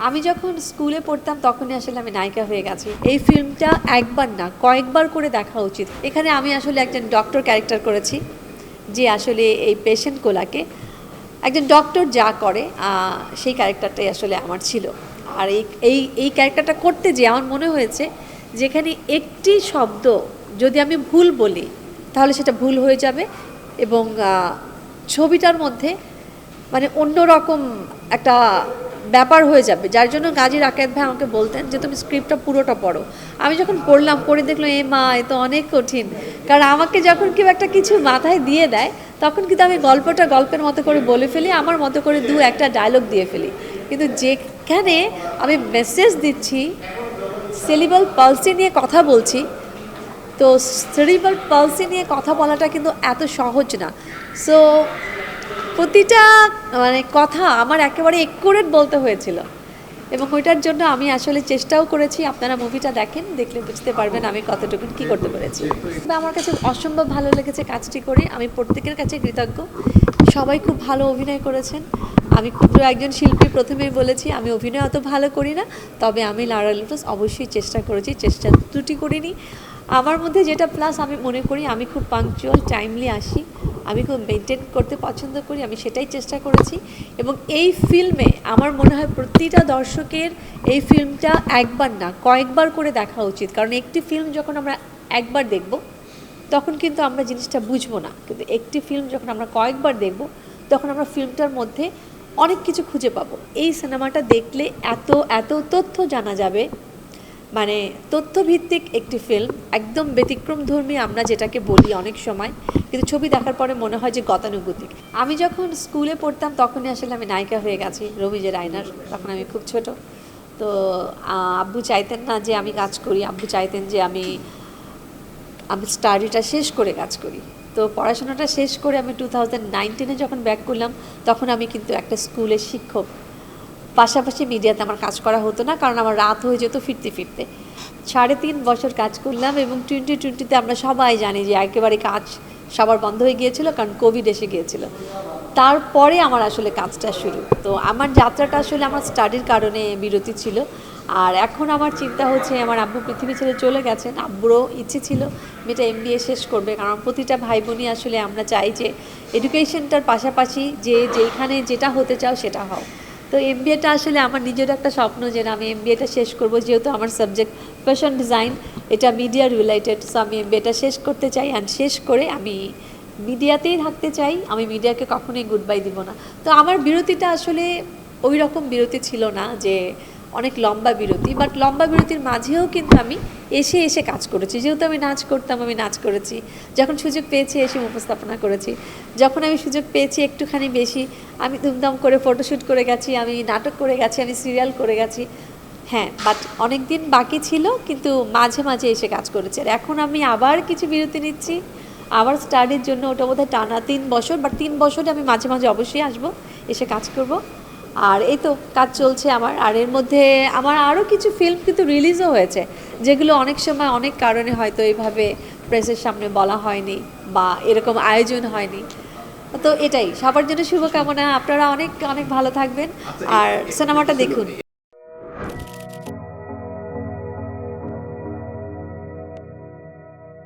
আমি যখন স্কুলে পড়তাম তখনই আসলে আমি নায়িকা হয়ে গেছি। এই ফিল্মটা একবার না কয়েকবার করে দেখা উচিত। এখানে আমি আসলে একজন ডক্টর ক্যারেক্টার করেছি, যে আসলে এই পেশেন্টগুলাকে একজন ডক্টর যা করে সেই ক্যারেক্টারটাই আসলে আমার ছিল। আর এই এই এই ক্যারেক্টারটা করতে যেয়ে আমার মনে হয়েছে যেখানে একটি শব্দ যদি আমি ভুল বলি তাহলে সেটা ভুল হয়ে যাবে, এবং ছবিটার মধ্যে মানে অন্যরকম একটা ব্যাপার হয়ে যাবে, যার জন্য গাজী রাকায়েত ভাই আমাকে বলতেন যে তুমি স্ক্রিপ্টটা পুরোটা পড়ো। আমি যখন পড়লাম, পড়ে দেখলাম এ মা এ তো অনেক কঠিন। কারণ আমাকে যখন কেউ একটা কিছু মাথায় দিয়ে দেয় তখন কিন্তু আমি গল্পটা গল্পের মতো করে বলে ফেলি, আমার মতো করে দু একটা ডায়লগ দিয়ে ফেলি। কিন্তু যেখানে আমি মেসেজ দিচ্ছি, সেরিব্রাল পালসি নিয়ে কথা বলছি, তো সেরিব্রাল পালসি নিয়ে কথা বলাটা কিন্তু এত সহজ না। সো প্রতিটা মানে কথা আমার একেবারে একুরেট বলতে হয়েছিল, এবং ওইটার জন্য আমি আসলে চেষ্টাও করেছি। আপনারা মুভিটা দেখেন, দেখলে বুঝতে পারবেন আমি কতটুকু কী করতে পেরেছি। তবে আমার কাছে অসম্ভব ভালো লেগেছে কাজটি করে, আমি প্রত্যেকের কাছে কৃতজ্ঞ। সবাই খুব ভালো অভিনয় করেছেন। আমি ক্ষুদ্র একজন শিল্পী, প্রথমেই বলেছি আমি অভিনয় অত ভালো করি না, তবে আমি লারা লুটোস অবশ্যই চেষ্টা করেছি, চেষ্টা ত্রুটি করিনি। আমার মধ্যে যেটা প্লাস আমি মনে করি আমি খুব পাংচুয়াল, টাইমলি আসি, আমি খুব মেনটেন করতে পছন্দ করি, আমি সেটাই চেষ্টা করেছি। এবং এই ফিল্মে আমার মনে হয় প্রতিটা দর্শকের এই ফিল্মটা একবার না কয়েকবার করে দেখা উচিত। কারণ একটি ফিল্ম যখন আমরা একবার দেখব তখন কিন্তু আমরা জিনিসটা বুঝবো না, কিন্তু একটি ফিল্ম যখন আমরা কয়েকবার দেখব তখন আমরা ফিল্মটার মধ্যে অনেক কিছু খুঁজে পাবো। এই সিনেমাটা দেখলে এত এত তথ্য জানা যাবে, মানে তথ্যভিত্তিক একটি ফিল্ম, একদম ব্যতিক্রমধর্মী আমরা যেটাকে বলি অনেক সময়, কিন্তু ছবি দেখার পরে মনে হয় যে গতানুগতিক। আমি যখন স্কুলে পড়তাম তখনই আসলে আমি নায়িকা হয়ে গেছি, রবিজের আয়নার। তখন আমি খুব ছোট, তো আব্বু চাইতেন না যে আমি কাজ করি, আব্বু চাইতেন যে আমি স্টাডিটা শেষ করে কাজ করি। তো পড়াশোনাটা শেষ করে আমি 2019-এ যখন ব্যাক করলাম তখন আমি কিন্তু একটা স্কুলের শিক্ষক, পাশাপাশি মিডিয়াতে আমার কাজ করা হতো না, কারণ আমার রাত হয়ে যেত ফিরতে ফিরতে। 3.5 বছর কাজ করলাম, এবং 2020-তে আমরা সবাই জানি যে একেবারে কাজ সবার বন্ধ হয়ে গিয়েছিল, কারণ কোভিড এসে গিয়েছিল। তারপরে আমার আসলে কাজটা শুরু। তো আমার যাত্রাটা আসলে আমার স্টাডির কারণে বিরতি ছিল। আর এখন আমার চিন্তা হচ্ছে, আমার আব্বু পৃথিবী ছেড়ে চলে গেছেন, আব্বুরও ইচ্ছে ছিল মেয়েটা MBA শেষ করবে, কারণ প্রতিটা ভাই বোনই আসলে আমরা চাই যে এডুকেশনটার পাশাপাশি যে যেখানে যেটা হতে চাও সেটা হও। তো MBAটা আসলে আমার নিজের একটা স্বপ্ন যে আমি MBAটা শেষ করব, যেহেতু আমার সাবজেক্ট ফ্যাশন ডিজাইন, এটা মিডিয়া রিলেটেড। সো আমি MBAটা শেষ করতে চাই, অ্যান্ড শেষ করে আমি মিডিয়াতেই থাকতে চাই। আমি মিডিয়াকে কখনোই গুড বাই দিব না। তো আমার বিরতিটা আসলে ওই রকম বিরতি ছিল না যে অনেক লম্বা বিরতি, বাট লম্বা বিরতির মাঝেও কিন্তু আমি এসে এসে কাজ করেছি। যেহেতু আমি নাচ করতাম, আমি নাচ করেছি, যখন সুযোগ পেয়েছি এসে উপস্থাপনা করেছি, যখন আমি সুযোগ পেয়েছি একটুখানি বেশি আমি ধুমধাম করে ফটোশ্যুট করে গেছি, আমি নাটক করে গেছি, আমি সিরিয়াল করে গেছি। হ্যাঁ, বাট অনেক দিন বাকি ছিল, কিন্তু মাঝে মাঝে এসে কাজ করেছি। আর এখন আমি আবার কিছু বিরতি নিচ্ছি আবার স্টাডির জন্য, ওটা বোধহয় টানা 3 বছর, বাট 3 বছরে আমি মাঝে মাঝে অবশ্যই আসবো, এসে কাজ করব। আর এই তো কাজ চলছে আমার। আর এর মধ্যে আমার আরও কিছু ফিল্ম কিন্তু রিলিজও হয়েছে, যেগুলো অনেক সময় অনেক কারণে হয়তো এইভাবে প্রেসের সামনে বলা হয়নি বা এরকম আয়োজন হয়নি। তো এটাই, সবার জন্য শুভকামনা। আপনারা অনেক অনেক ভালো থাকবেন আর সিনেমাটা দেখুন।